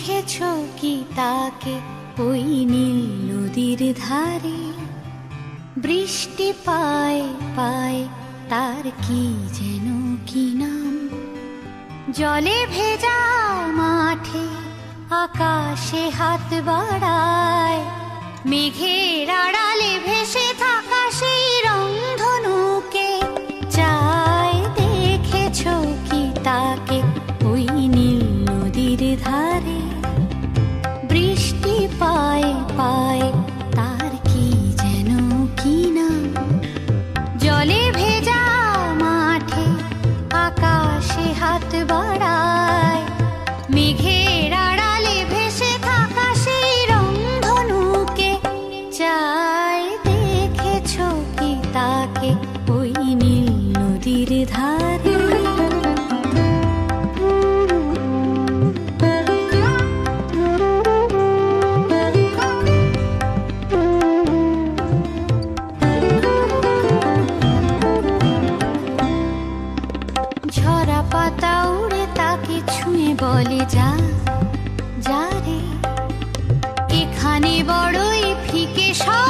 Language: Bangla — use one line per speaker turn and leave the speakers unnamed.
দেখেছো কি তাকে ওই নীল নদীর ধারে? বৃষ্টি পায় পায় তার কি যেন কি নাম। জলে ভেজা মাঠে আকাশে হাত বাড়ায়, মেঘের আড়ালে ভেসে থাকা সেই রংধনুকে চায়। দেখেছো কি তাকে ওই নীল নদীর ধারে? বৃষ্টি পায় পায় তার কি যেন কি নাম। জলে ভেজা মাঠে আকাশে হাত বাড়ায়, মেঘের আড়ালে ভেসে থাকা সেই রংধনুকে চায়। দেখেছো কি তাকে ওই নীল নদীর ধারে? ঝরা পাতা উড়ে তাকে ছুঁয়ে বলে যা যা রে, এখানে বড়ই ফিকে সব